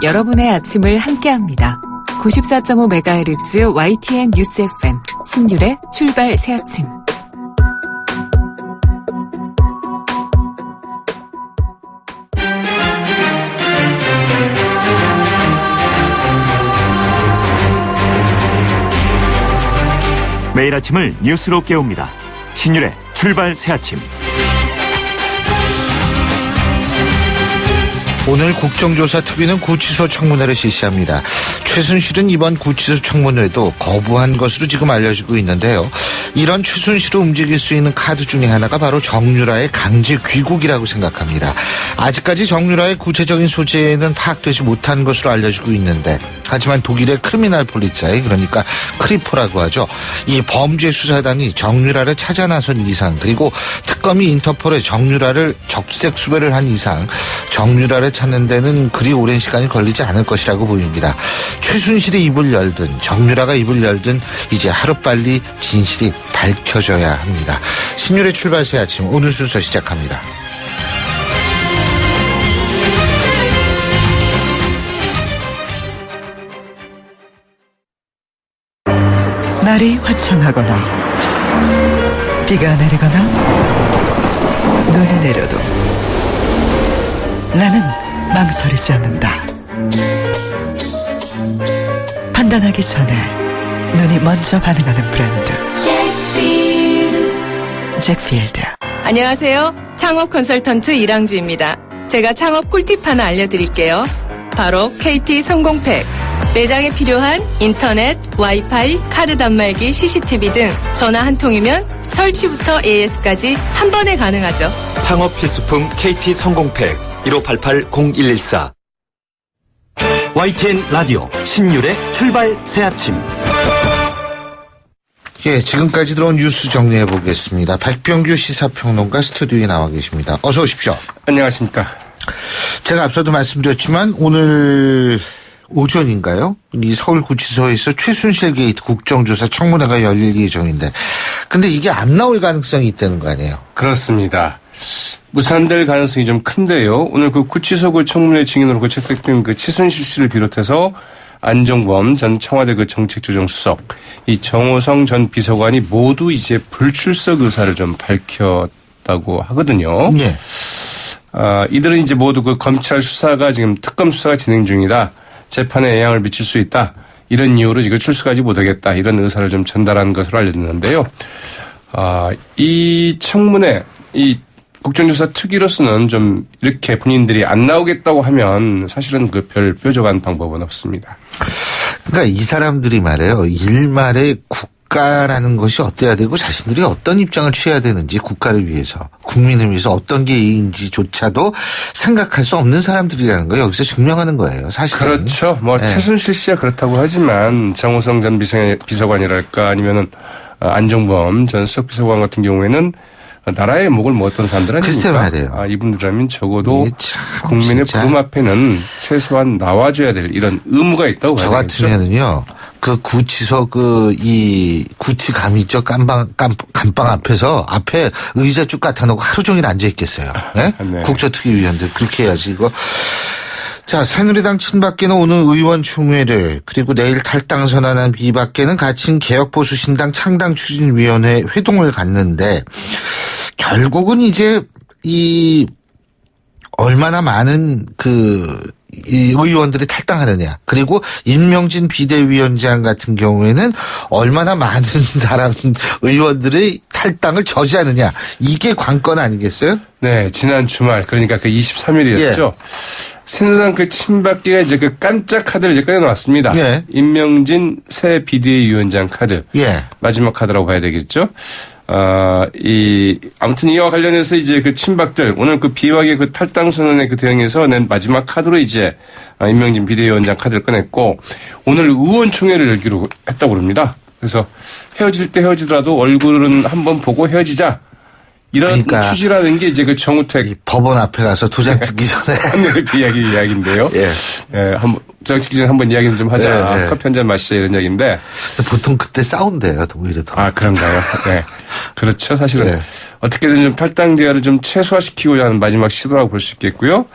여러분의 아침을 함께합니다. 94.5MHz YTN 뉴스 FM 신율의 출발 새아침. 매일 아침을 뉴스로 깨웁니다. 신율의 출발 새아침. 오늘 국정조사 특위는 구치소 청문회를 실시합니다. 최순실은 이번 구치소 청문회도 거부한 것으로 지금 알려지고 있는데요. 이런 최순실을 움직일 수 있는 카드 중에 하나가 바로 정유라의 강제 귀국이라고 생각합니다. 아직까지 정유라의 구체적인 소재는 파악되지 못한 것으로 알려지고 있는데, 하지만 독일의 크리미널 폴리츠아이, 그러니까 크리포라고 하죠, 이 범죄 수사단이 정유라를 찾아 나선 이상, 그리고 특검이 인터폴에 정유라를 적색 수배를 한 이상 정유라를 찾는 데는 그리 오랜 시간이 걸리지 않을 것이라고 보입니다. 최순실이 입을 열든 정유라가 입을 열든 이제 하루빨리 진실이 밝혀져야 합니다. 신율의 출발 새 아침, 오늘 순서 시작합니다. 날이 화창하거나 비가 내리거나 눈이 내려도 나는 망설이지 않는다. 판단하기 전에 눈이 먼저 반응하는 브랜드 잭필드. 안녕하세요. 창업 컨설턴트 이랑주입니다. 제가 창업 꿀팁 하나 알려드릴게요. 바로 KT 성공팩. 매장에 필요한 인터넷, 와이파이, 카드 단말기, CCTV 등 전화 한 통이면 설치부터 AS까지 한 번에 가능하죠. 창업 필수품 KT 성공팩 1588-0114. YTN 라디오 신율의 출발 새아침. 예, 지금까지 들어온 뉴스 정리해 보겠습니다. 백병규 시사평론가 스튜디오에 나와 계십니다. 어서 오십시오. 안녕하십니까. 제가 앞서도 말씀드렸지만 오늘 오전인가요? 이 서울구치소에서 최순실 게이트 국정조사 청문회가 열릴 예정인데, 근데 이게 안 나올 가능성이 있다는 거 아니에요? 그렇습니다. 무산될 가능성이 좀 큰데요. 오늘 그 구치소 그 청문회 증인으로 채택된 그 최순실 씨를 비롯해서 안종범 전 청와대 그 정책조정수석, 이 정호성 전 비서관이 모두 이제 불출석 의사를 좀 밝혔다고 하거든요. 예. 이들은 이제 모두 그 검찰 수사가 지금 특검 수사가 진행 중이다. 재판에 영향을 미칠 수 있다. 이런 이유로 지금 출석하지 못하겠다. 이런 의사를 좀 전달한 것으로 알려졌는데요. 이 청문회, 이 국정조사 특위로서는 좀 이렇게 본인들이 안 나오겠다고 하면 사실은 그 별 뾰족한 방법은 없습니다. 그러니까 이 사람들이 말해요. 일말에 국가라는 것이 어때야 되고 자신들이 어떤 입장을 취해야 되는지, 국가를 위해서, 국민을 위해서 어떤 게 이익인지조차도 생각할 수 없는 사람들이라는 거 여기서 증명하는 거예요. 사실은. 그렇죠. 뭐 네. 최순실 씨야 그렇다고 하지만 정호성 전 비서관이랄까 아니면은 안종범 전 수석비서관 같은 경우에는 나라의 목을 먹었던 사람들 아닙니까? 글쎄 말이에요. 이분들이라면 적어도 국민의 부름 앞에는 최소한 나와줘야 될 이런 의무가 있다고 봐야 되겠죠. 저 같으면은요, 그 구치소 이 구치감 있죠? 감방 앞에서 앞에 의자 쭉 갖다 놓고 하루 종일 앉아 있겠어요. 네? 네. 국정특위위원들 그렇게 해야지 이거. 자, 새누리당 친박계는 오늘 의원총회를, 그리고 내일 탈당 선언한 비박계는 가칭 개혁보수신당 창당추진위원회 회동을 갖는데, 결국은 이제 얼마나 많은 이 의원들이 탈당하느냐, 그리고 임명진 비대위원장 같은 경우에는 얼마나 많은 의원들의 탈당을 저지하느냐, 이게 관건 아니겠어요? 네, 지난 주말, 그러니까 그 23일이었죠. 예. 새누리당 그 친박계가 이제 그 깜짝 카드를 이제 꺼내놓았습니다. 예. 임명진 새 비대위원장 카드. 예. 마지막 카드라고 봐야 되겠죠. 아무튼 이와 관련해서 이제 그 친박들, 오늘 그 비박의 그 탈당 선언에 그 대응해서 낸 마지막 카드로 이제 임명진 비대위원장 카드를 꺼냈고, 오늘 의원총회를 열기로 했다고 그럽니다. 그래서 헤어질 때 헤어지더라도 얼굴은 한번 보고 헤어지자. 이런 그러니까 취지라는 게 이제 그 정우택 이 법원 앞에 가서 도장 찍기 전에 그 이야기인데요. 예. 예, 한번 도장 찍기 전에 한번 이야기를 좀 하자. 예, 예. 커피 한잔 마시자 이런 이야기인데. 보통 그때 싸운대요. 오히려 더. 아, 그런가요? 네. 그렇죠. 사실은 예. 어떻게든 좀 탈당 대화를 좀 최소화시키고자 하는 마지막 시도라고 볼 수 있겠고요.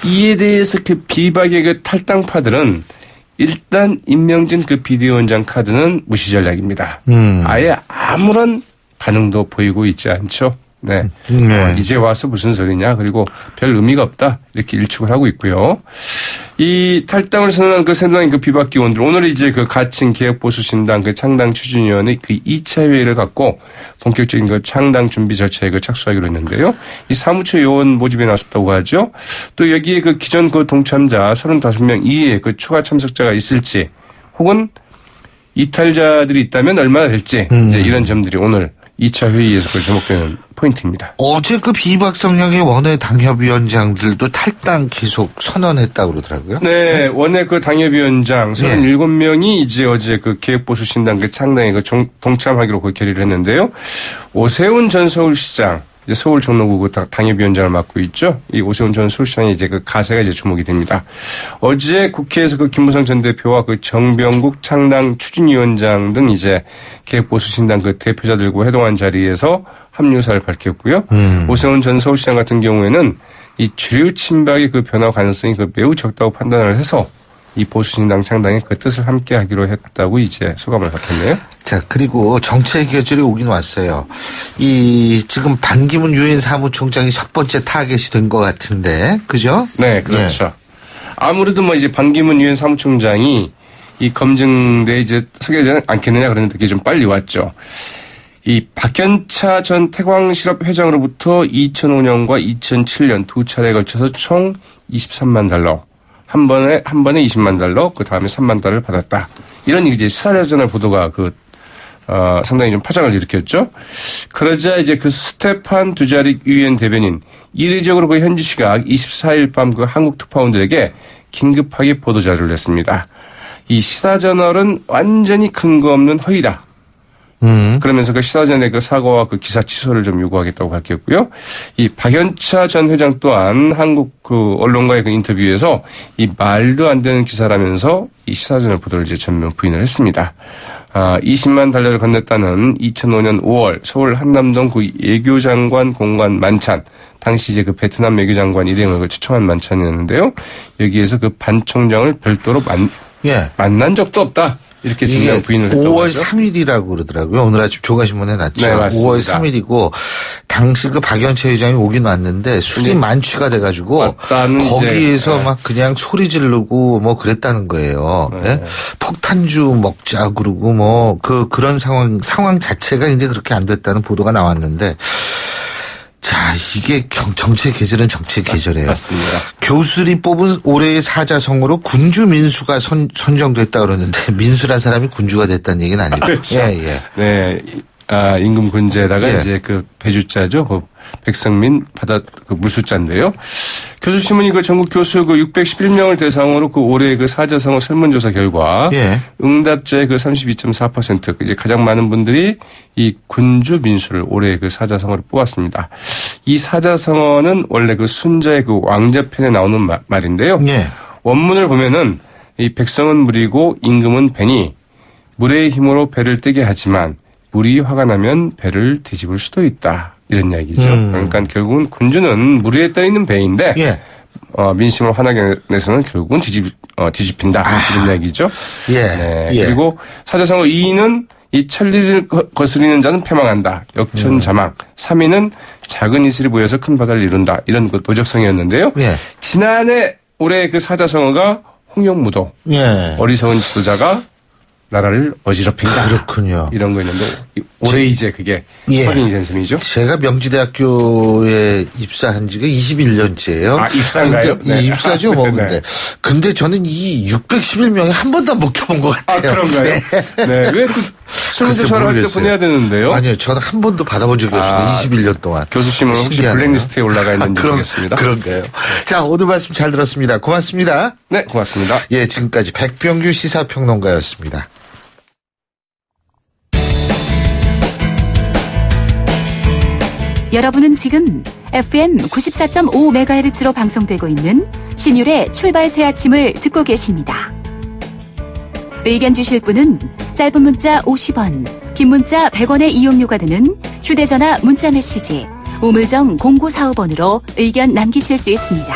이에 대해서 그 비박의 그 탈당파들은 일단 임명진 그 비대위원장 카드는 무시 전략입니다. 아예 아무런 반응도 보이고 있지 않죠. 네. 이제 와서 무슨 소리냐. 그리고 별 의미가 없다. 이렇게 일축을 하고 있고요. 이 탈당을 선언한 그 새누리당 그 비박기원들 오늘 이제 그 가칭 개혁보수신당 그 창당 추진위원회 그 2차 회의를 갖고 본격적인 그 창당 준비 절차에 그 착수하기로 했는데요. 이 사무처 요원 모집에 나섰다고 하죠. 또 여기에 그 기존 그 동참자 35명 이외에 그 추가 참석자가 있을지 혹은 이탈자들이 있다면 얼마나 될지 이제 이런 점들이 오늘 2차 회의에서 그 주목되는 포인트입니다. 어제 그 비박 성향의 원외 당협위원장들도 탈당 계속 선언했다고 그러더라고요. 네, 원외 그 당협위원장 37명이 이제 어제 그 개혁보수신당 그 창당에 그 동참하기로 그 결의를 했는데요. 오세훈 전 서울시장, 이제 서울 종로구 그 당협위원장을 맡고 있죠. 이 오세훈 전 서울시장이 이제 그 가세가 이제 주목이 됩니다. 어제 국회에서 그 김무성 전 대표와 그 정병국 창당 추진위원장 등 이제 개혁보수신당 그 대표자들과 회동한 자리에서 합류 의사를 밝혔고요. 오세훈 전 서울시장 같은 경우에는 이 주류 친박의 그 변화 가능성이 그 매우 적다고 판단을 해서 이 보수신당 창당의 그 뜻을 함께 하기로 했다고 이제 소감을 밝혔네요. 자, 그리고 정책 계절이 오긴 왔어요. 이 지금 반기문 유엔 사무총장이 첫 번째 타겟이 된 것 같은데, 그죠? 네, 그렇죠. 아무래도 뭐 이제 반기문 유엔 사무총장이 이 검증대에 이제 서게되지 않겠느냐 그랬는데 그게 좀 빨리 왔죠. 이 박현차 전 태광실업 회장으로부터 2005년과 2007년 두 차례에 걸쳐서 총 23만 달러. 한 번에 20만 달러, 그 다음에 3만 달러를 받았다. 이런 이제 시사저널 보도가 상당히 좀 파장을 일으켰죠. 그러자 이제 그 스테판 두자릭 유엔 대변인 이례적으로 그 현지 시각 24일 밤 그 한국 특파원들에게 긴급하게 보도 자료를 냈습니다. 이 시사저널은 완전히 근거 없는 허위다. 그러면서 그 시사전의 그 사과와 그 기사 취소를 좀 요구하겠다고 밝혔고요. 이 박현차 전 회장 또한 한국 그 언론과의 그 인터뷰에서 이 말도 안 되는 기사라면서 이 시사전의 보도를 이제 전면 부인을 했습니다. 20만 달러를 건넸다는 2005년 5월 서울 한남동 그 외교장관 공관 만찬. 당시 이제 그 베트남 외교장관 일행을 그 초청한 만찬이었는데요. 여기에서 그 반 총장을 별도로 만난 적도 없다. 이렇게 증명 부인을 했다고 5월 하죠. 3일이라고 그러더라고요. 오늘 아침 조가신문에 났죠. 네, 맞습니다. 5월 3일이고 당시 그 박연채 회장이 오긴 왔는데 술이 만취가 돼가지고 거기에서 막 그냥 소리 지르고 뭐 그랬다는 거예요. 네. 예? 폭탄주 먹자 그러고 뭐 그런 상황 자체가 이제 그렇게 안 됐다는 보도가 나왔는데 자, 이게 정책 계절은 정책 계절이에요. 맞습니다. 교수들이 뽑은 올해의 사자성어로 군주 민수가 선정됐다 그러는데 민수란 사람이 군주가 됐다는 얘기는 아니죠. 그렇죠. 예. 네. 임금 군제에다가 이제 그 배주자죠. 그 백성민 바다 그 물수자인데요. 교수신문이 그 전국 교수 그 611명을 대상으로 그 올해 그 사자성어 설문조사 결과 응답자의 그 32.4% 이제 가장 많은 분들이 이 군주 민수를 올해 그 사자성어로 뽑았습니다. 이 사자성어는 원래 그 순자의 그 왕자편에 나오는 말인데요. 원문을 보면은 이 백성은 물이고 임금은 배니 물의 힘으로 배를 뜨게 하지만 물이 화가 나면 배를 뒤집을 수도 있다. 이런 이야기죠. 그러니까 결국은 군주는 물 위에 떠 있는 배인데 민심을 화나게 내서는 결국은 뒤집힌다. 이런 이야기죠. 그리고 사자성어 2위는 이 천리를 거스리는 자는 패망한다. 역천자망. 3위는 작은 이슬이 보여서 큰 바다를 이룬다. 이런 그 도적성이었는데요. 지난해 올해 그 사자성어가 홍영무도. 어리석은 지도자가 나라를 어지럽힌다. 그렇군요. 이런 거 있는데 올해 이제 그게 확인이 된 셈이죠. 제가 명지대학교에 입사한 지가 21년째예요. 아, 입사인가요? 네. 입사죠, 뭐 근데. 근데 저는 이 611명이 한 번도 안 먹혀본 것 같아요. 아, 그런가요? 네. 왜 그 설문조사를 할 때 보내야 되는데요? 아니요. 저는 한 번도 받아본 적이 없습니다. 21년 동안. 교수님은 혹시 블랙리스트에 올라가 있는지 모르겠습니다. 그런가요? 자, 오늘 말씀 잘 들었습니다. 고맙습니다. 네, 고맙습니다. 예, 지금까지 백병규 시사평론가였습니다. 여러분은 지금 FM 94.5MHz로 방송되고 있는 신율의 출발 새 아침을 듣고 계십니다. 의견 주실 분은 짧은 문자 50원, 긴 문자 100원의 이용료가 드는 휴대전화 문자 메시지 우물정 0945번으로 의견 남기실 수 있습니다.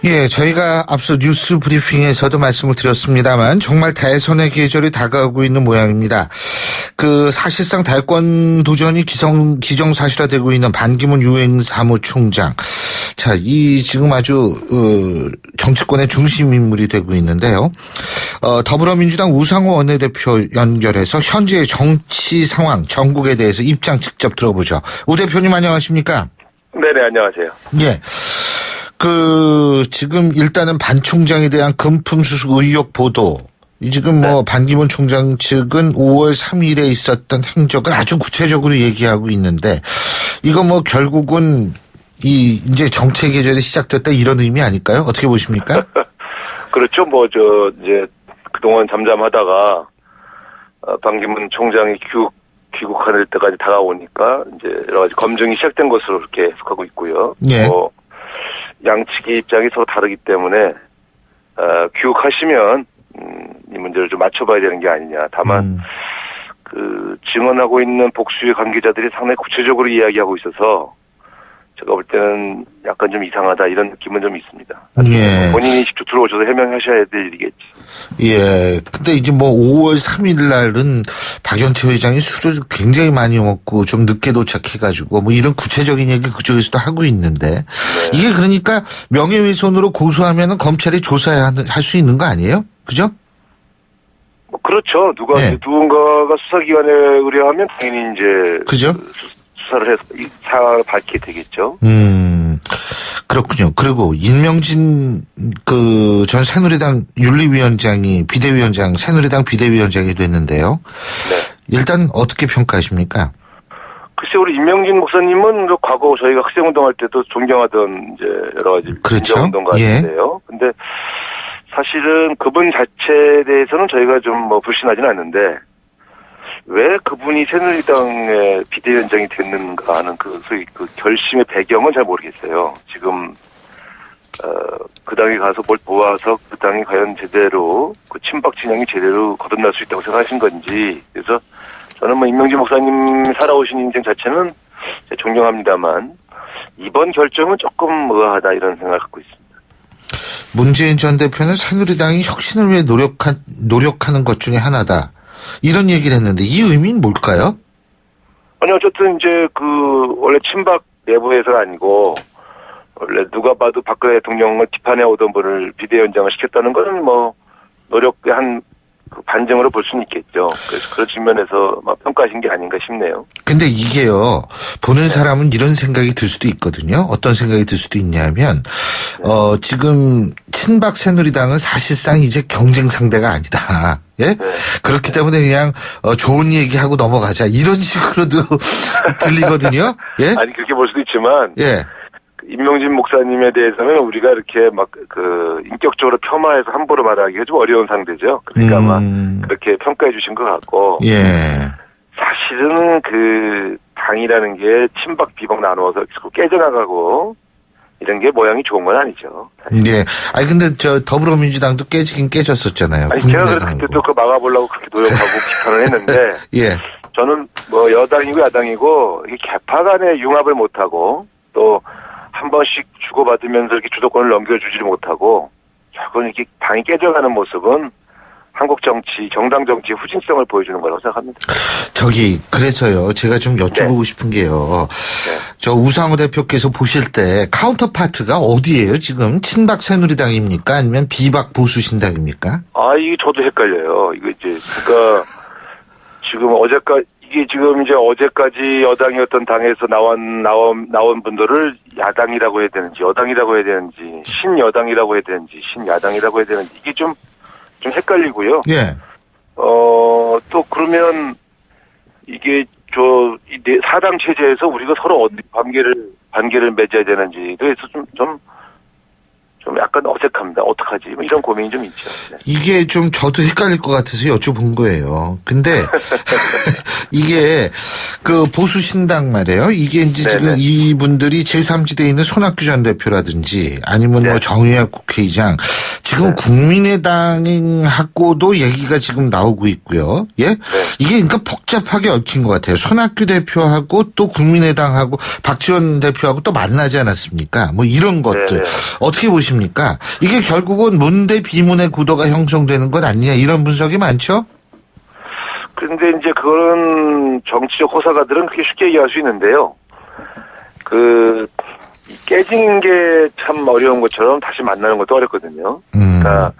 예, 저희가 앞서 뉴스 브리핑에서도 말씀을 드렸습니다만 정말 대선의 계절이 다가오고 있는 모양입니다. 사실상 달권 도전이 기정사실화되고 있는 반기문 유엔 사무총장. 자, 지금 아주 정치권의 중심 인물이 되고 있는데요. 더불어민주당 우상호 원내대표 연결해서 현재의 정치 상황, 전국에 대해서 입장 직접 들어보죠. 우 대표님 안녕하십니까? 네네, 안녕하세요. 예. 지금 일단은 반 총장에 대한 금품 수수 의혹 보도. 지금 반기문 총장 측은 5월 3일에 있었던 행적을 아주 구체적으로 얘기하고 있는데, 이거 결국은 이제 정치 계절이 시작됐다 이런 의미 아닐까요? 어떻게 보십니까? 그렇죠. 이제 그동안 잠잠하다가, 반기문 총장이 귀국할 때까지 다가오니까, 이제 여러 가지 검증이 시작된 것으로 그렇게 해석하고 있고요. 예. 양측의 입장이 서로 다르기 때문에 귀국하시면 이 문제를 좀 맞춰봐야 되는 게 아니냐. 다만 증언하고 있는 복수의 관계자들이 상당히 구체적으로 이야기하고 있어서 제가 볼 때는 약간 좀 이상하다 이런 느낌은 좀 있습니다. 예. 본인이 직접 들어오셔서 해명하셔야 될 일이겠지. 예. 근데 이제 5월 3일 날은 박연태 회장이 술을 굉장히 많이 먹고 좀 늦게 도착해가지고 이런 구체적인 얘기 그쪽에서도 하고 있는데, 네. 이게 그러니까 명예훼손으로 고소하면은 검찰이 조사할 수 있는 거 아니에요? 그죠? 그렇죠. 누군가가 수사기관에 의뢰하면 당연히 이제. 그죠? 수사를 해서 사안을 밝히게 되겠죠. 그렇군요. 그리고 임명진 전 새누리당 윤리위원장이 새누리당 비대위원장이 됐는데요. 네. 일단 어떻게 평가하십니까? 글쎄, 우리 임명진 목사님은 과거 저희가 학생운동할 때도 존경하던 이제 여러 가지 그렇죠. 운동가인데요. 예. 근데 사실은 그분 자체에 대해서는 저희가 좀 불신하지는 않는데, 왜 그분이 새누리당의 비대위원장이 됐는가 하는 소위 결심의 배경은 잘 모르겠어요. 지금, 그 당에 가서 뭘 보아서 그 당이 과연 제대로, 친박 진영이 제대로 거듭날 수 있다고 생각하신 건지. 그래서 저는 임명진 목사님 살아오신 인생 자체는 존경합니다만, 이번 결정은 조금 의아하다 이런 생각을 갖고 있습니다. 문재인 전 대표는 새누리당이 혁신을 위해 노력하는 것 중에 하나다. 이런 얘기를 했는데 이 의미는 뭘까요? 아니, 어쨌든 이제 원래 친박 내부에서가 아니고, 원래 누가 봐도 박근혜 대통령을 비판해 오던 분을 비대위원장을 시켰다는 것은 노력의 한 반증으로 볼 수는 있겠죠. 그래서 그런 측면에서 평가하신 게 아닌가 싶네요. 근데 이게요, 보는 사람은 이런 생각이 들 수도 있거든요. 어떤 생각이 들 수도 있냐면, 지금 친박 새누리당은 사실상 이제 경쟁 상대가 아니다. 예? 네. 그렇기 때문에 그냥 좋은 얘기하고 넘어가자. 이런 식으로도 들리거든요. 예? 아니, 그렇게 볼 수도 있지만. 예. 임명진 목사님에 대해서는 우리가 이렇게 인격적으로 폄하해서 함부로 말하기가 좀 어려운 상대죠. 그러니까 아마 그렇게 평가해 주신 것 같고. 예. 사실은 당이라는 게 친박 비박 나누어서 깨져나가고 이런 게 모양이 좋은 건 아니죠. 예. 아니, 근데 더불어민주당도 깨지긴 깨졌었잖아요. 아니, 제가 그때도 막아보려고 그렇게 노력하고 비판을 했는데. 예. 저는 여당이고 야당이고 이게 개파 간에 융합을 못하고 또 한 번씩 주고받으면서 이렇게 주도권을 넘겨주지를 못하고 자꾸 이렇게 당이 깨져가는 모습은 한국 정치, 정당 정치의 후진성을 보여주는 거라고 생각합니다. 그래서요. 제가 좀 여쭤보고 싶은 게요. 네. 우상호 대표께서 보실 때 카운터파트가 어디예요? 지금 친박 새누리당입니까? 아니면 비박 보수 신당입니까? 이게 저도 헷갈려요. 이거 이제 지금 어제까지 여당이었던 당에서 나온 분들을 야당이라고 해야 되는지, 여당이라고 해야 되는지, 신여당이라고 해야 되는지, 신야당이라고 해야 되는지, 이게 좀 헷갈리고요. 예. 또 그러면 이게 사당 체제에서 우리가 서로 어디 관계를 맺어야 되는지에 대해서 좀 약간 어색합니다. 어떡하지? 뭐 이런 고민이 좀 있죠. 네. 이게 좀 저도 헷갈릴 것 같아서 여쭤본 거예요. 근데 이게 그 보수 신당 말이에요. 이게 이제 네네. 지금 이분들이 제3지대에 있는 손학규 전 대표라든지 아니면 뭐 네. 정의학 국회의장 지금 네. 국민의당하고도 얘기가 지금 나오고 있고요. 예? 네. 이게 그러니까 복잡하게 얽힌 것 같아요. 손학규 대표하고 또 국민의당하고 박지원 대표하고 또 만나지 않았습니까? 뭐 이런 것들. 네네. 어떻게 보십니까? 이게 결국은 문대 비문의 구도가 형성되는 것 아니냐 이런 분석이 많죠? 근데 이제 그런 정치적 호사가들은 그렇게 쉽게 얘기할 수 있는데요. 깨진 게 참 어려운 것처럼 다시 만나는 것도 어렵거든요. 그러니까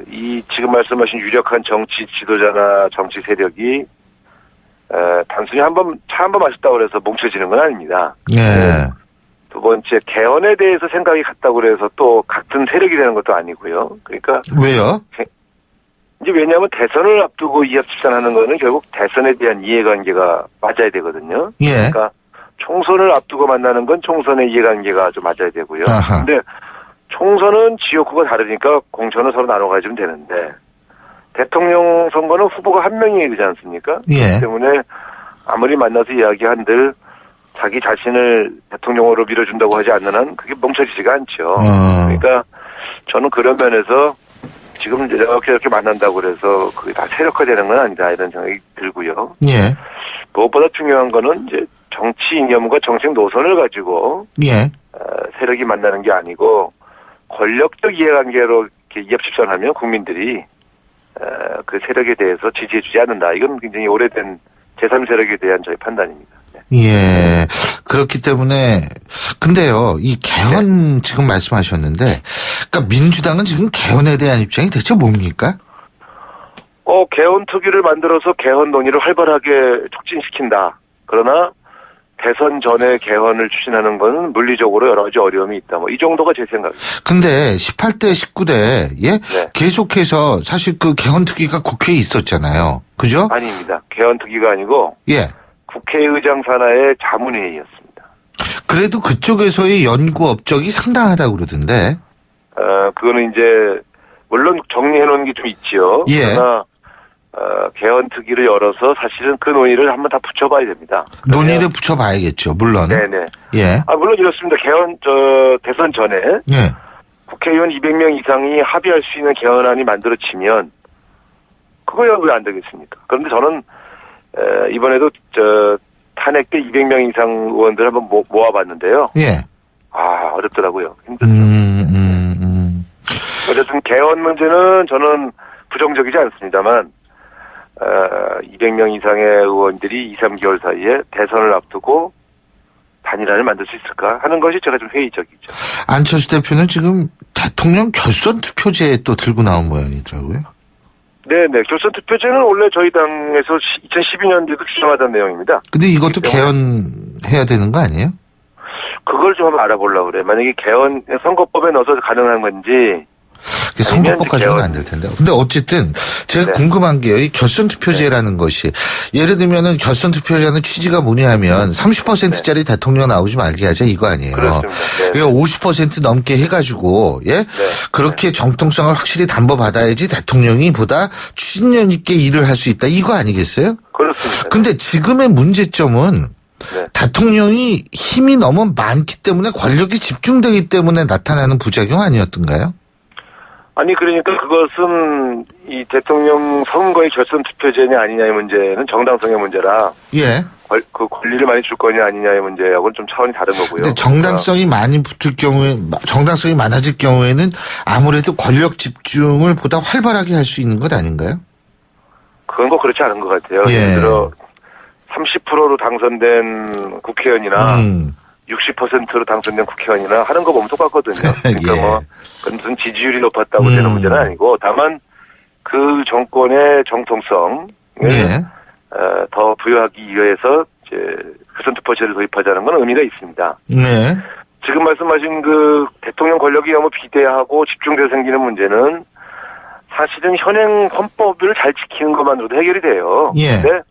이 지금 말씀하신 유력한 정치 지도자나 정치 세력이 단순히 차 한 번 마셨다고 해서 뭉쳐지는 건 아닙니다. 네. 두 번째, 개헌에 대해서 생각이 같다고 해서 또 같은 세력이 되는 것도 아니고요. 그러니까 왜요? 이제 왜냐하면 대선을 앞두고 이합집산하는 거는 결국 대선에 대한 이해관계가 맞아야 되거든요. 예. 그러니까 총선을 앞두고 만나는 건 총선의 이해관계가 좀 맞아야 되고요. 아하. 근데 총선은 지역구가 다르니까 공천을 서로 나눠 가지면 되는데 대통령 선거는 후보가 한 명이 되지 않습니까? 예. 그렇기 때문에 아무리 만나서 이야기한들 자기 자신을 대통령으로 밀어준다고 하지 않는 한 그게 뭉쳐지지가 않죠. 그러니까 저는 그런 면에서 지금 이렇게 만난다고 그래서 그게 다 세력화되는 건 아니다 이런 생각이 들고요. 예. 무엇보다 중요한 거는 이제 정치 이념과 정책 노선을 가지고 예. 세력이 만나는 게 아니고 권력적 이해관계로 이렇게 이합집산하면 국민들이 그 세력에 대해서 지지해주지 않는다. 이건 굉장히 오래된 제3세력에 대한 저희 판단입니다. 네. 예. 그렇기 때문에 근데요, 이 개헌 지금 말씀하셨는데, 그러니까 민주당은 지금 개헌에 대한 입장이 대체 뭡니까? 개헌 특위를 만들어서 개헌 논의를 활발하게 촉진시킨다. 그러나 대선 전에 개헌을 추진하는 것은 물리적으로 여러 가지 어려움이 있다. 뭐 이 정도가 제 생각입니다. 근데 18대, 19대, 예? 네. 계속해서 사실 그 개헌 특위가 국회에 있었잖아요. 그죠? 아닙니다. 개헌 특위가 아니고 예. 국회의장 산하의 자문회의였습니다. 그래도 그쪽에서의 연구 업적이 상당하다고 그러던데. 그거는 이제 물론 정리해 놓은 게 좀 있지요. 예. 그러나 개헌 특위를 열어서 사실은 그 논의를 한번 다 붙여봐야 됩니다. 논의를 붙여봐야겠죠. 물론. 네네. 예. 물론 이렇습니다. 대선 전에 예. 국회의원 200명 이상이 합의할 수 있는 개헌안이 만들어지면 그거야 왜 안 되겠습니까? 그런데 저는 이번에도 탄핵 때 200명 이상 의원들 한번 모아봤는데요. 예. 어렵더라고요. 힘들죠. 어쨌든 개헌 문제는 저는 부정적이지 않습니다만 200명 이상의 의원들이 2, 3개월 사이에 대선을 앞두고 단일화를 만들 수 있을까 하는 것이 제가 좀 회의적이죠. 안철수 대표는 지금 대통령 결선 투표제에 또 들고 나온 모양이더라고요. 네네. 결선 투표제는 원래 저희 당에서 2012년도에도 주장하던 내용입니다. 근데 이것도 개헌해야 되는 거 아니에요? 그걸 좀 한번 알아보려고 그래. 만약에 개헌 선거법에 넣어서 가능한 건지. 선거법까지는 안 될 텐데. 근데 어쨌든 제가 궁금한 게요. 이 결선 투표제라는 것이 예를 들면은 결선 투표제는 취지가 뭐냐 하면 30%짜리 대통령 나오지 말게 하자 이거 아니에요. 그렇습니다. 그러니까 50% 넘게 해가지고 그렇게 정통성을 확실히 담보받아야지 대통령이 보다 추진력 있게 일을 할 수 있다 이거 아니겠어요? 그렇습니다. 근데 지금의 문제점은 대통령이 힘이 너무 많기 때문에 권력이 집중되기 때문에 나타나는 부작용 아니었던가요? 아니 그러니까 그것은 이 대통령 선거의 결선 투표제냐 아니냐의 문제는 정당성의 문제라 그 권리를 많이 줄 거냐 아니냐의 문제하고는 좀 차원이 다른 거고요. 근데 정당성이 많이 붙을 경우에 정당성이 많아질 경우에는 아무래도 권력 집중을 보다 활발하게 할 수 있는 것 아닌가요? 그건 뭐 그렇지 않은 것 같아요. 예를 들어 30%로 당선된 국회의원이나 60%로 당선된 국회의원이나 하는 거 보면 똑같거든요. 그러니까 뭐 무슨 지지율이 높았다고 되는 문제는 아니고 다만 그 정권의 정통성을 더 부여하기 위해서 이제 결선 투표제를 도입하자는 건 의미가 있습니다. 지금 말씀하신 그 대통령 권력이 너무 비대하고 집중돼서 생기는 문제는 사실은 현행 헌법을 잘 지키는 것만으로도 해결이 돼요. 그런데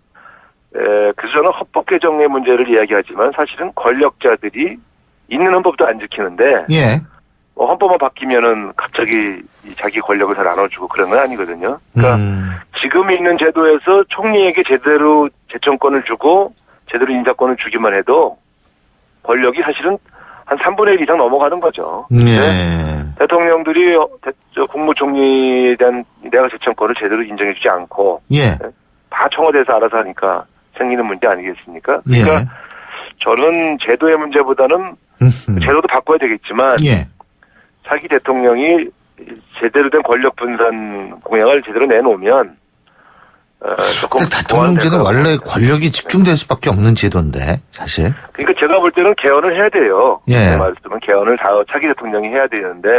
그래서 저는 헌법 개정의 문제를 이야기하지만 사실은 권력자들이 있는 헌법도 안 지키는데 헌법만 바뀌면은 갑자기 자기 권력을 다 나눠주고 그런 건 아니거든요. 그러니까 지금 있는 제도에서 총리에게 제대로 재청권을 주고 제대로 인사권을 주기만 해도 권력이 사실은 한 3분의 1 이상 넘어가는 거죠. 예. 대통령들이 국무총리에 대한 내각 재청권을 제대로 인정해주지 않고 예. 다 청와대에서 알아서 하니까 생기는 문제 아니겠습니까? 그러니까 예. 저는 제도의 문제보다는 제도도 바꿔야 되겠지만 예. 차기 대통령이 제대로 된 권력 분산 공약을 제대로 내놓으면 조금 대통령제는 원래 권력이 집중될 수밖에 없는 제도인데 사실. 그러니까 제가 볼 때는 개헌을 해야 돼요. 예. 제 말씀은 개헌을 차기 대통령이 해야 되는데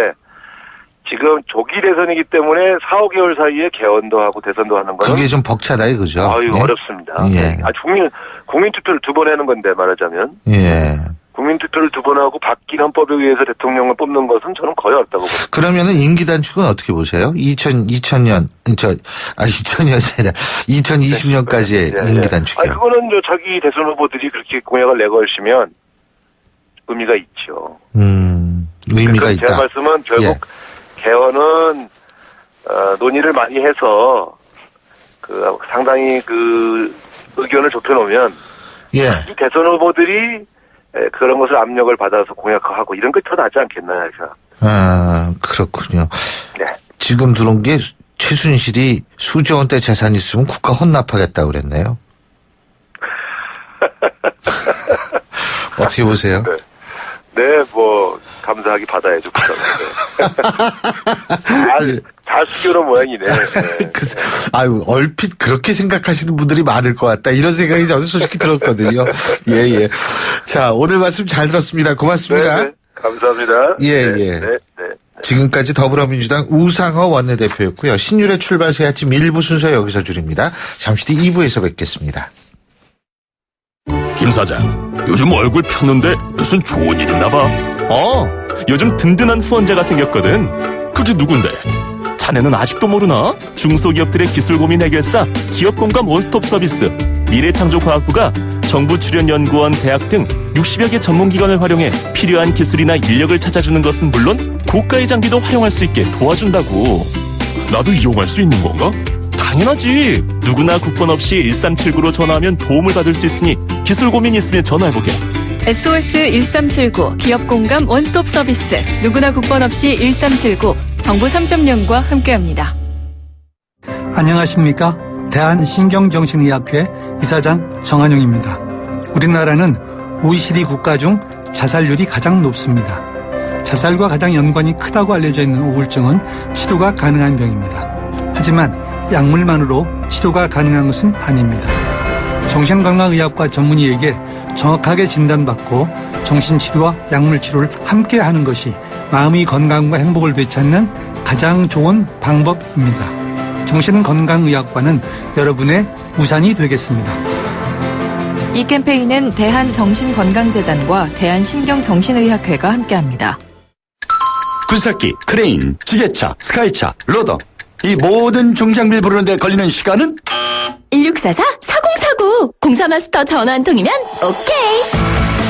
지금 조기 대선이기 때문에 4, 5개월 사이에 개헌도 하고 대선도 하는 거는 그게 좀 벅차다 이거죠. 아유 예? 어렵습니다. 예. 국민 투표를 2번 하는 건데 말하자면. 예. 국민 투표를 2번 하고 바뀐 헌법에 의해서 대통령을 뽑는 것은 저는 거의 없다고 봅니다. 그러면은 임기 단축은 어떻게 보세요? 2020년이 아니라 2020년까지의 임기 단축이요. 그거는 자기 대선 후보들이 그렇게 공약을 내걸시면 의미가 있죠. 의미가 있다. 제 말씀은 결국 개헌은 논의를 많이 해서 상당히 의견을 좁혀놓으면 이 대선 후보들이 그런 것을 압력을 받아서 공약하고 이런 게 더 낫지 않겠나요? 아, 그렇군요. 네. 지금 들어온 게 최순실이 수조 원대 재산이 있으면 국가 헌납하겠다고 그랬네요. 어떻게 보세요? 네, 감사하게 받아야죠. 잘 수교로 모양이네. 네. 아유, 얼핏 그렇게 생각하시는 분들이 많을 것 같다. 이런 생각이 저는 솔직히 들었거든요. 예. 자, 오늘 말씀 잘 들었습니다. 고맙습니다. 네, 감사합니다. 예. 네. 지금까지 더불어민주당 우상호 원내대표였고요. 신율의 출발 새 아침 1부 순서 여기서 줄입니다. 잠시 뒤 2부에서 뵙겠습니다. 김 사장, 요즘 얼굴 폈는데 무슨 좋은 일 있나 봐. 요즘 든든한 후원자가 생겼거든. 그게 누군데? 자네는 아직도 모르나? 중소기업들의 기술 고민 해결사 기업공감 원스톱 서비스 미래창조과학부가 정부 출연연구원, 대학 등 60여 개 전문기관을 활용해 필요한 기술이나 인력을 찾아주는 것은 물론 고가의 장비도 활용할 수 있게 도와준다고. 나도 이용할 수 있는 건가? 당연하지. 누구나 국번 없이 1379로 전화하면 도움을 받을 수 있으니 기술 고민 있으면 전화해보게. SOS 1379 기업공감 원스톱 서비스 누구나 국번 없이 1379 정부 3.0과 함께합니다. 안녕하십니까? 대한신경정신의학회 이사장 정한용입니다. 우리나라는 OECD 국가 중 자살률이 가장 높습니다. 자살과 가장 연관이 크다고 알려져 있는 우울증은 치료가 가능한 병입니다. 하지만 약물만으로 치료가 가능한 것은 아닙니다. 정신건강의학과 전문의에게 정확하게 진단받고 정신치료와 약물치료를 함께하는 것이 마음의 건강과 행복을 되찾는 가장 좋은 방법입니다. 정신건강의학과는 여러분의 우산이 되겠습니다. 이 캠페인은 대한정신건강재단과 대한신경정신의학회가 함께합니다. 굴삭기, 크레인, 지게차, 스카이차, 로더 이 모든 중장비를 부르는데 걸리는 시간은? 1644-4049 공사마스터 전화 한 통이면 오케이.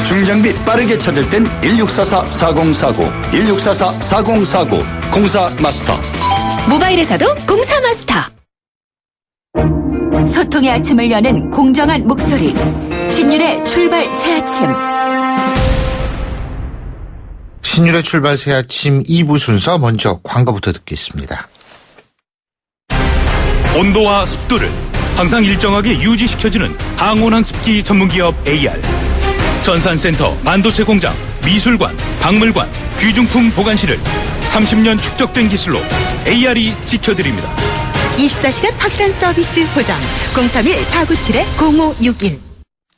중장비 빠르게 찾을 땐 1644-4049 1644-4049 공사마스터. 모바일에서도 공사마스터. 소통의 아침을 여는 공정한 목소리 신율의 출발 새아침. 신율의 출발 새 아침 2부 순서 먼저 광고부터 듣겠습니다. 온도와 습도를 항상 일정하게 유지시켜주는 항온한 습기 전문기업 AR. 전산센터, 반도체 공장, 미술관, 박물관, 귀중품 보관실을 30년 축적된 기술로 AR이 지켜드립니다. 24시간 확실한 서비스 보장 031-497-0561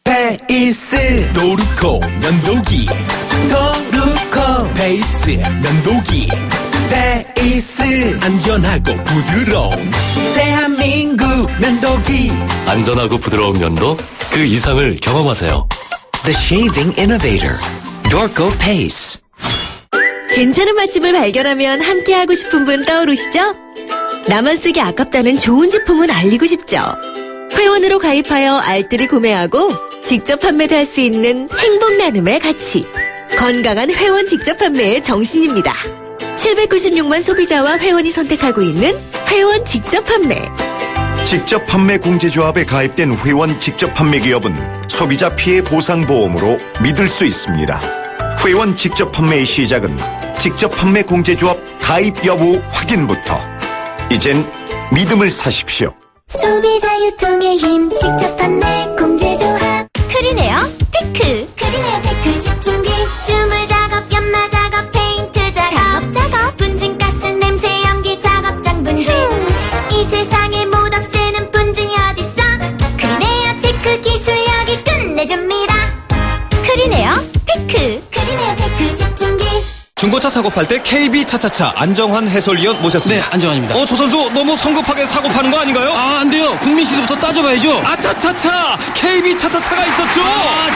베이스 노루코 면도기 도루코 베이스 면도기 베이스 안전하고 부드러운 대한민국 면도기. 안전하고 부드러운 면도 그 이상을 경험하세요. The Shaving Innovator Dorco Pace. 괜찮은 맛집을 발견하면 함께하고 싶은 분 떠오르시죠? 나만 쓰기 아깝다는 좋은 제품은 알리고 싶죠? 회원으로 가입하여 알뜰히 구매하고 직접 판매도 할 수 있는 행복 나눔의 가치. 건강한 회원 직접 판매의 정신입니다. 796만 소비자와 회원이 선택하고 있는 회원 직접 판매. 직접 판매 공제조합에 가입된 회원 직접 판매 기업은 소비자 피해 보상 보험으로 믿을 수 있습니다. 회원 직접 판매의 시작은 직접 판매 공제조합 가입 여부 확인부터. 이젠 믿음을 사십시오. 소비자 유통의 힘 직접 판매 공제조합 크리네어 테크 크리네어 테크 집중기 주물 작업 연마 작업 페인트 작업 분진가스 냄새 연기 작업장 분진 이 세상에 못 없애는 분진이 어딨어 크리네어 테크 기술력이 끝내줍니다. 크리네어 테크 크리네어 테크 집중기 중고차 사고 팔 때 KB 차차차 안정환 해설위원 모셨습니다. 네, 안정환입니다. 저 선수 너무 성급하게 사고 파는 거 아닌가요? 안 돼요. 국민 시세부터 따져봐야죠. 차차차 KB 차차차가 있었죠.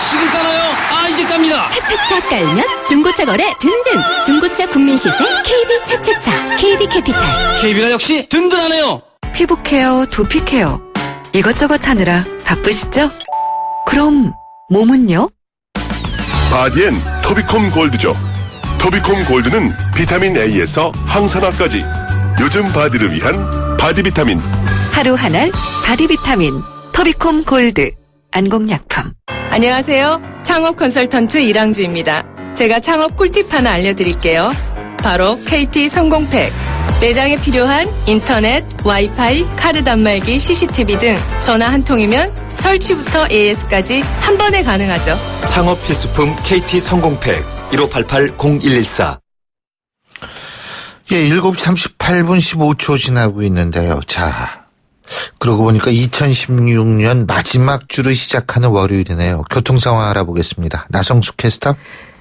지금 까나요? 이제 깝니다. 차차차 깔면 중고차 거래 든든. 중고차 국민 시세 KB 차차차 KB 캐피탈. KB가 역시 든든하네요. 피부 케어, 두피 케어 이것저것 하느라 바쁘시죠? 그럼 몸은요? 바디엔 토비콤 골드죠. 토비콤 골드는 비타민 A에서 항산화까지 요즘 바디를 위한 바디 비타민. 하루 한 알 바디 비타민 토비콤 골드 안공약품. 안녕하세요. 창업 컨설턴트 이랑주입니다. 제가 창업 꿀팁 하나 알려드릴게요. 바로 KT 성공팩. 매장에 필요한 인터넷, 와이파이, 카드 단말기, CCTV 등 전화 한 통이면 설치부터 AS까지 한 번에 가능하죠. 창업 필수품 KT 성공팩 1588-0114. 예, 7시 38분 15초 지나고 있는데요. 자, 그러고 보니까 2016년 마지막 주를 시작하는 월요일이네요. 교통 상황 알아보겠습니다. 나성숙 캐스터.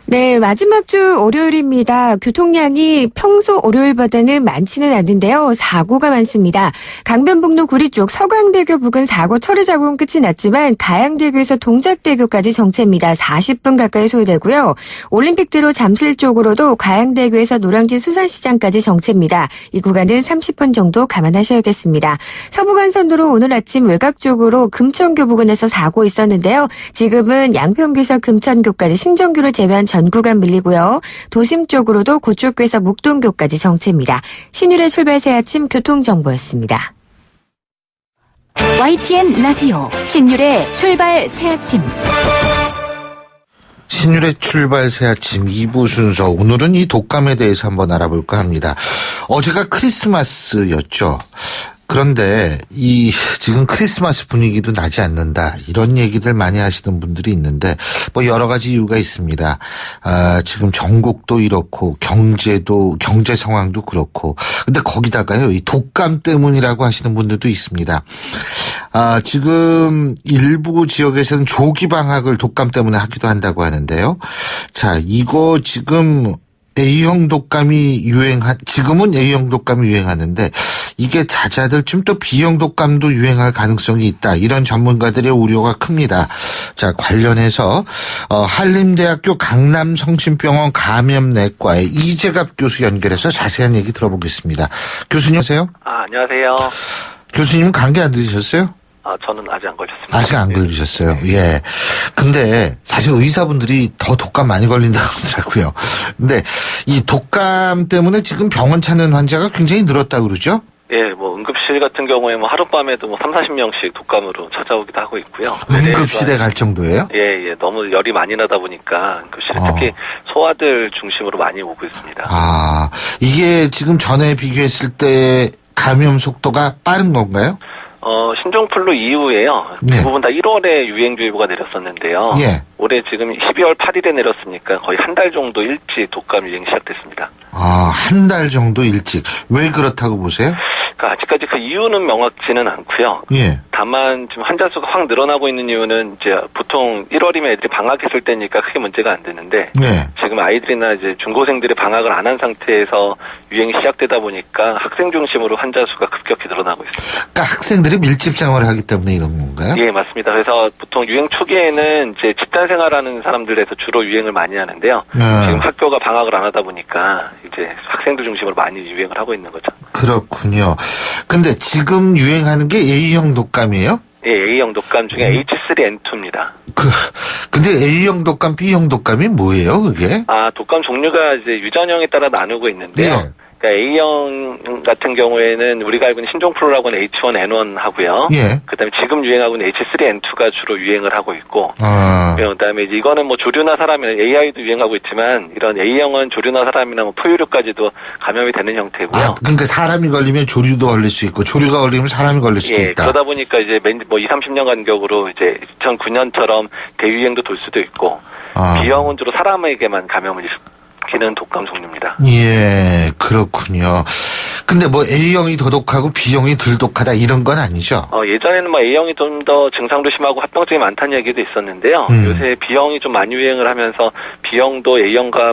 네, 마지막 주 월요일입니다. 교통량이 평소 월요일보다는 많지는 않은데요. 사고가 많습니다. 강변북로 구리 쪽 서강대교 부근 사고 처리 작업은 끝이 났지만 가양대교에서 동작대교까지 정체입니다. 40분 가까이 소요되고요. 올림픽대로 잠실 쪽으로도 가양대교에서 노량진 수산시장까지 정체입니다. 이 구간은 30분 정도 감안하셔야겠습니다. 서부간선도로 오늘 아침 외곽 쪽으로 금천교 부근에서 사고 있었는데요. 지금은 양평교에서 금천교까지 신정교를 제외한 전 구간 밀리고요. 도심 쪽으로도 고척교에서 목동교까지 정체입니다. 신율의 출발 새 아침 교통정보였습니다. YTN 라디오 신율의 출발 새 아침. 신율의 출발 새 아침 2부 순서. 오늘은 이 독감에 대해서 한번 알아볼까 합니다. 어제가 크리스마스였죠. 그런데 지금 크리스마스 분위기도 나지 않는다. 이런 얘기들 많이 하시는 분들이 있는데 뭐 여러 가지 이유가 있습니다. 지금 전국도 이렇고 경제 상황도 그렇고. 근데 거기다가요. 이 독감 때문이라고 하시는 분들도 있습니다. 지금 일부 지역에서는 조기 방학을 독감 때문에 하기도 한다고 하는데요. 자, 이거 지금 A형 독감이 지금은 A형 독감이 유행하는데 이게 잦아들 좀 또 B형 독감도 유행할 가능성이 있다. 이런 전문가들의 우려가 큽니다. 자, 관련해서 한림대학교 강남성심병원 감염내과의 이재갑 교수 연결해서 자세한 얘기 들어보겠습니다. 교수님 안녕하세요. 안녕하세요. 교수님은 감기 안 들으셨어요? 저는 아직 안 걸렸습니다. 아직 안 걸리셨어요. 예. 근데 사실 의사분들이 더 독감 많이 걸린다고 하더라고요. 근데 이 독감 때문에 지금 병원 찾는 환자가 굉장히 늘었다고 그러죠? 예, 뭐 응급실 같은 경우에 뭐 하룻밤에도 뭐 30-40명씩 독감으로 찾아오기도 하고 있고요. 응급실에 갈 정도예요? 예. 너무 열이 많이 나다 보니까 응급실에 특히 소아들 중심으로 많이 오고 있습니다. 이게 지금 전에 비교했을 때 감염 속도가 빠른 건가요? 신종플루 이후에요. 네. 대부분 다 1월에 유행주의보가 내렸었는데요. 예. 올해 지금 12월 8일에 내렸으니까 거의 한 달 정도 일찍 독감 유행이 시작됐습니다. 한 달 정도 일찍. 왜 그렇다고 보세요? 그러니까 아직까지 그 이유는 명확지는 않고요. 예. 다만 지금 환자 수가 확 늘어나고 있는 이유는 이제 보통 1월이면 애들이 방학했을 때니까 크게 문제가 안 되는데 네. 지금 아이들이나 이제 중고생들이 방학을 안 한 상태에서 유행이 시작되다 보니까 학생 중심으로 환자 수가 급격히 늘어나고 있습니다. 그러니까 학생들이 밀집 생활을 하기 때문에 이런 건가요? 예, 맞습니다. 그래서 보통 유행 초기에는 이제 집단 생활하는 사람들에서 주로 유행을 많이 하는데요. 지금 학교가 방학을 안 하다 보니까 이제 학생들 중심으로 많이 유행을 하고 있는 거죠. 그렇군요. 근데 지금 유행하는 게 A형 독감이에요? 예, A형 독감 중에 H3N2입니다. 근데 A형 독감, B형 독감이 뭐예요, 그게? 독감 종류가 이제 유전형에 따라 나누고 있는데요. 예. 그러니까 A형 같은 경우에는 우리가 알고 있는 신종플루라고 하는 H1N1 하고요. 예. 그다음에 지금 유행하고 있는 H3N2가 주로 유행을 하고 있고. 그다음에 이제 이거는 뭐 조류나 사람이나 AI도 유행하고 있지만 이런 A형은 조류나 사람이나 뭐 포유류까지도 감염이 되는 형태고요. 그러니까 사람이 걸리면 조류도 걸릴 수 있고 조류가 걸리면 사람이 걸릴 수도 있다. 그러다 보니까 이제 뭐 20-30년 간격으로 이제 2009년처럼 대유행도 돌 수도 있고 B형은 주로 사람에게만 감염을 일으키는 독감 종류입니다. 예, 그렇군요. 근데 뭐 A형이 더 독하고 B형이 덜 독하다 이런 건 아니죠? 예전에는 뭐 A형이 좀 더 증상도 심하고 합병증이 많다는 얘기도 있었는데요. 요새 B형이 좀 많이 유행을 하면서 B형도 A형과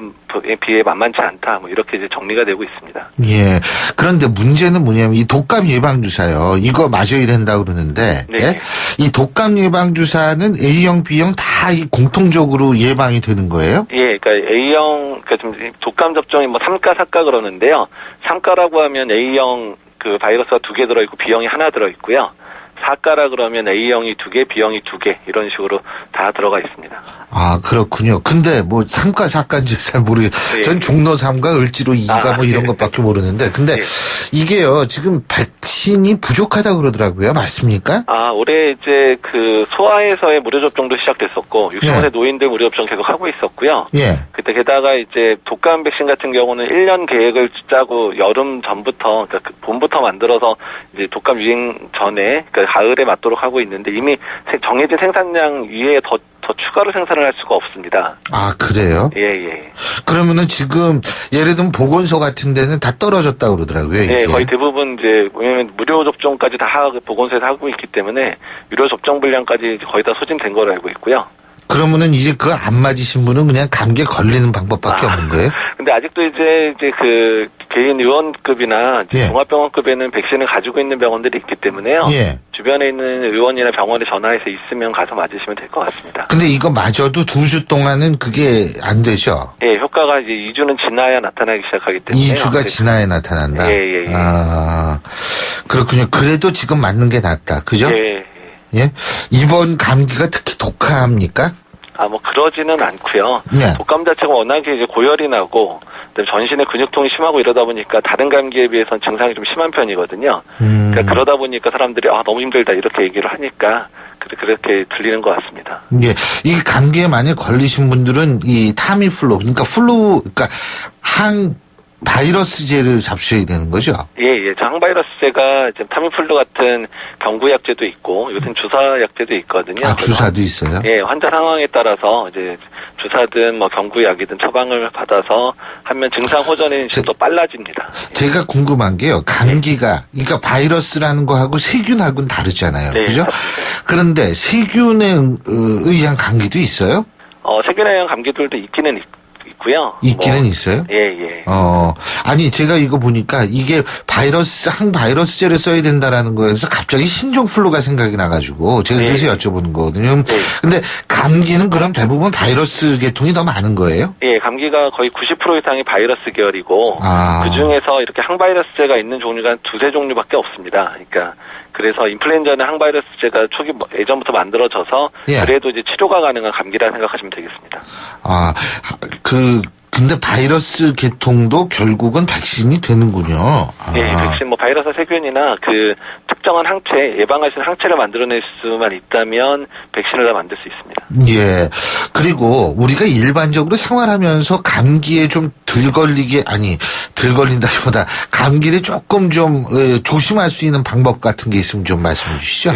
비해 만만치 않다. 뭐 이렇게 이제 정리가 되고 있습니다. 예. 그런데 문제는 뭐냐면 이 독감 예방주사요. 이거 맞아야 된다고 그러는데 예? 이 독감 예방주사는 A형, B형 다 이 공통적으로 예방이 되는 거예요? 예, 그러니까 A형, 그러니까 좀 독감 접종이 뭐 3가, 4가 그러는데요. 3가라고 하면 A형 그 바이러스가 2개 들어있고 B형이 하나 들어있고요. 4가라 그러면 A형이 2개, B형이 2개 이런 식으로 다 들어가 있습니다. 그렇군요. 근데 뭐 3가, 4가인지 잘 모르겠어요. 전 종로 3가, 을지로 2가 뭐 이런 것밖에 모르는데 근데 이게요 지금 백신이 부족하다고 그러더라고요. 맞습니까? 올해 이제 그 소아에서의 무료 접종도 시작됐었고 65세 노인들 무료 접종 계속 하고 있었고요. 예. 그때 게다가 이제 독감 백신 같은 경우는 1년 계획을 짜고 여름 전부터 그러니까 봄부터 만들어서 이제 독감 유행 전에 그러니까 가을에 맞도록 하고 있는데 이미 정해진 생산량 위에 더 추가로 생산을 할 수가 없습니다. 그래요? 예. 그러면은 지금 예를 들면 보건소 같은 데는 다 떨어졌다고 그러더라고요. 이게. 네, 거의 대부분 이제 왜냐면 무료 접종까지 다 보건소에서 하고 있기 때문에 유료 접종 분량까지 거의 다 소진된 걸로 알고 있고요. 그러면은 이제 그거 안 맞으신 분은 그냥 감기에 걸리는 방법밖에 없는 거예요? 근데 아직도 이제 그 개인 의원급이나 종합병원급에는 백신을 가지고 있는 병원들이 있기 때문에요. 주변에 있는 의원이나 병원에 전화해서 있으면 가서 맞으시면 될 것 같습니다. 근데 이거 맞아도 2주 동안은 그게 안 되죠? 예, 효과가 이제 2주는 지나야 나타나기 시작하기 때문에. 2주가 지나야 나타난다? 예. 그렇군요. 그래도 지금 맞는 게 낫다. 그죠? 예. 이번 감기가 특히 독합니까? 뭐 그러지는 않고요. 독감 자체가 워낙에 이제 고열이 나고 전신에 근육통이 심하고 이러다 보니까 다른 감기에 비해서는 증상이 좀 심한 편이거든요. 그러니까 그러다 보니까 사람들이 너무 힘들다 이렇게 얘기를 하니까 그렇게 들리는 것 같습니다. 예. 이 감기에 만약 걸리신 분들은 이 타미플루 그러니까 바이러스제를 잡수셔야 되는 거죠? 예. 항바이러스제가 이제 타미플루 같은 경구약제도 있고 요새는 주사약제도 있거든요. 주사도 있어요? 예, 환자 상황에 따라서 이제 주사든 뭐 경구약이든 처방을 받아서 하면 증상 호전이 좀 더 빨라집니다. 제가 궁금한 게요. 감기가 그러니까 바이러스라는 거하고 세균하고는 다르잖아요. 그죠? 그런데 세균에 의한 감기도 있어요? 세균에 의한 감기들도 있기는 있고요. 있기는 있어요? 예. 아니 제가 이거 보니까 이게 항바이러스제를 써야 된다라는 거에서 갑자기 신종플루가 생각이 나가지고 제가 그래서 여쭤보는 거거든요. 근데 감기는 그럼 대부분 바이러스 계통이 더 많은 거예요? 예, 감기가 거의 90% 이상이 바이러스 계열이고 그 중에서 이렇게 항바이러스제가 있는 종류가 2-3 종류밖에 없습니다. 그래서 인플루엔자는 항바이러스제가 예전부터 만들어져서 그래도 이제 치료가 가능한 감기라 생각하시면 되겠습니다. 근데 바이러스 계통도 결국은 백신이 되는군요. 예, 백신 바이러스 세균이나 그 특정한 항체, 예방할 수 있는 항체를 만들어낼 수만 있다면 백신을 다 만들 수 있습니다. 예. 그리고 우리가 일반적으로 생활하면서 감기에 좀 덜 걸린다기보다 감기를 조금 좀 조심할 수 있는 방법 같은 게 있으면 좀 말씀해 주시죠.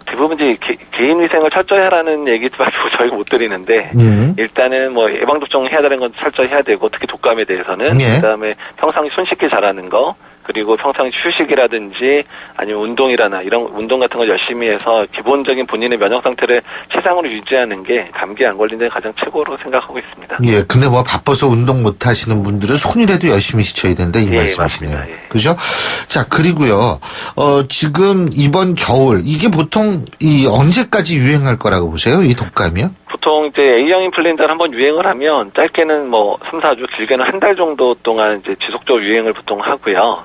대부분 이제 개인 위생을 철저히 하라는 얘기밖에 저희가 못 드리는데 일단은 예방접종 해야 되는 건 철저히 해야 되고 특히 독감에 대해서는 그다음에 평상시 손 씻기 잘하는 거 그리고 평상시 휴식이라든지 아니면 운동이라나 이런 운동 같은 걸 열심히 해서 기본적인 본인의 면역 상태를 최상으로 유지하는 게 감기에 안 걸리는 데 가장 최고로 생각하고 있습니다. 예, 근데 바빠서 운동 못 하시는 분들은 손이라도 열심히 씻어야 된다 이 말씀이시네요. 맞습니다. 그죠? 자, 그리고요. 지금 이번 겨울 이게 보통 언제까지 유행할 거라고 보세요? 이 독감이요? 보통 이제 A형 인플루엔자를 한번 유행을 하면 짧게는 3-4주, 길게는 한 달 정도 동안 이제 지속적으로 유행을 보통 하고요.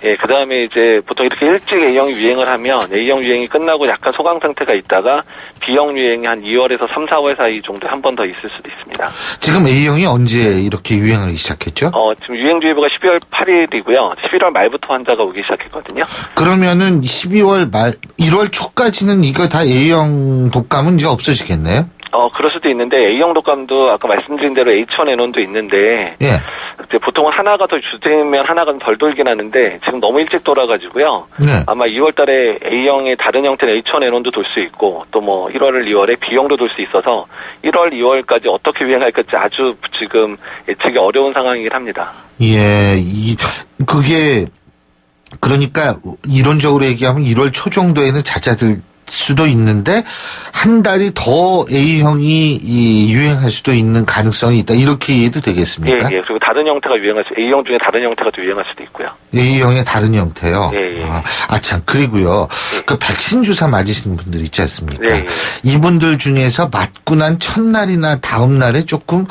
예, 그 다음에 이제 보통 이렇게 일찍 A형이 유행을 하면 A형 유행이 끝나고 약간 소강 상태가 있다가 B형 유행이 한 2월에서 3, 4월 사이 정도에 한 번 더 있을 수도 있습니다. 지금 A형이 언제 이렇게 유행하기 시작했죠? 지금 유행주의보가 12월 8일이고요. 11월 말부터 환자가 오기 시작했거든요. 그러면은 12월 말, 1월 초까지는 이거 다 A형 독감은 이제 없어지겠네요? 그럴 수도 있는데 A형 독감도 아까 말씀드린 대로 H1N1도 있는데 예. 이제 보통은 하나가 더 주되면 하나가 덜 돌긴 하는데 지금 너무 일찍 돌아가지고요. 네. 아마 2월달에 A형의 다른 형태는 H1N1도 돌 수 있고 또 뭐 1월, 2월에 B형도 돌 수 있어서 1월, 2월까지 어떻게 유행할지 아주 지금 예측이 어려운 상황이긴 합니다. 예, 그게 그러니까 이론적으로 얘기하면 1월 초 정도에는 잦아들 수도 있는데 한 달이 더 A형이 유행할 수도 있는 가능성이 있다. 이렇게 이해도 되겠습니까? 예, 예. 그리고 다른 형태가 A형 중에 다른 형태가 또 유행할 수도 있고요. A형의 다른 형태요? 예, 예. 참, 그리고요. 그 백신 주사 맞으시는 분들 있지 않습니까? 예, 예. 이분들 중에서 맞고 난 첫날이나 다음날에 조금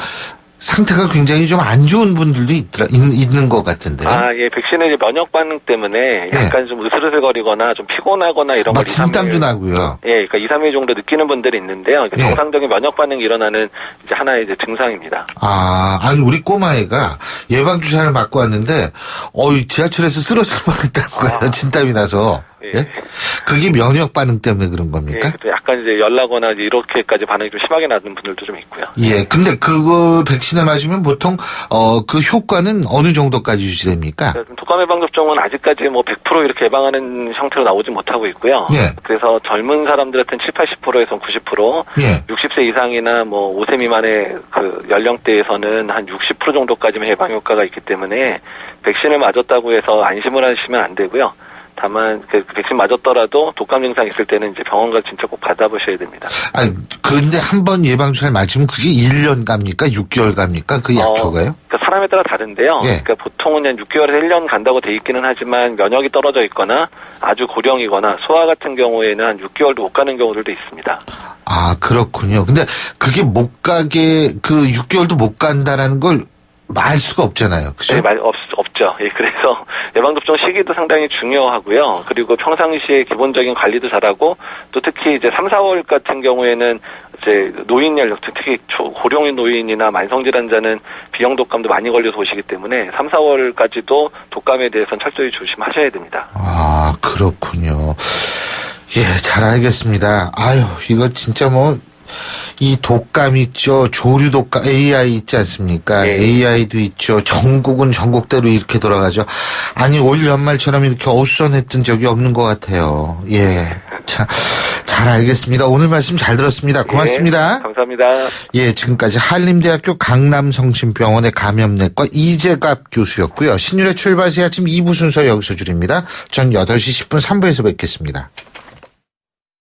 상태가 굉장히 좀 안 좋은 분들도 있는 것 같은데요. 예, 백신의 면역 반응 때문에 약간 좀 으슬으슬거리거나 좀 피곤하거나 이런 걸 진땀도 나고요. 예, 그러니까 2, 3일 정도 느끼는 분들이 있는데요. 그러니까 정상적인 면역 반응이 일어나는 이제 하나의 이제 증상입니다. 아니 우리 꼬마애가 예방 주사를 맞고 왔는데 지하철에서 쓰러질 뻔했다는 거예요. 진땀이 나서. 예? 그게 면역 반응 때문에 그런 겁니까? 예, 약간 이제 열나거나 이제 이렇게까지 반응이 좀 심하게 나는 분들도 좀 있고요. 예, 근데 그거 백신을 맞으면 보통 그 효과는 어느 정도까지 유지됩니까? 독감 예방 접종은 아직까지 뭐 100% 이렇게 예방하는 형태로 나오지 못하고 있고요. 예. 그래서 젊은 사람들한테는 7, 80%에서 90%, 예. 60세 이상이나 뭐 5세 미만의 그 연령대에서는 한 60% 정도까지만 예방 효과가 있기 때문에 백신을 맞았다고 해서 안심을 하시면 안 되고요. 다만 그 백신 맞았더라도 독감 증상 있을 때는 이제 병원 가서 진짜 꼭 받아보셔야 됩니다. 근데 한 번 예방 주사를 맞으면 그게 1년 갑니까? 6개월 갑니까? 그 약효가요? 그러니까 사람에 따라 다른데요. 예. 그러니까 보통은 한 6개월에서 1년 간다고 돼 있기는 하지만 면역이 떨어져 있거나 아주 고령이거나 소아 같은 경우에는 한 6개월도 못 가는 경우들도 있습니다. 그렇군요. 근데 그게 못 가게 6개월도 못 간다라는 걸 말 수가 없잖아요. 그죠? 네, 없죠. 예, 그래서 예방접종 시기도 상당히 중요하고요. 그리고 평상시에 기본적인 관리도 잘하고 또 특히 이제 3, 4월 같은 경우에는 이제 노인 연령, 특히 고령인 노인이나 만성질환자는 B형 독감도 많이 걸려서 오시기 때문에 3, 4월까지도 독감에 대해서는 철저히 조심하셔야 됩니다. 그렇군요. 예, 잘 알겠습니다. 이거 진짜 이 독감 있죠. 조류 독감, AI 있지 않습니까? AI도 있죠. 전국은 전국대로 이렇게 돌아가죠. 올 연말처럼 이렇게 어수선했던 적이 없는 것 같아요. 예. 잘 알겠습니다. 오늘 말씀 잘 들었습니다. 고맙습니다. 감사합니다. 예, 지금까지 한림대학교 강남성심병원의 감염내과 이재갑 교수였고요. 신율의 출발 새 아침 2부 순서 여기서 줄입니다. 전 8시 10분 3부에서 뵙겠습니다.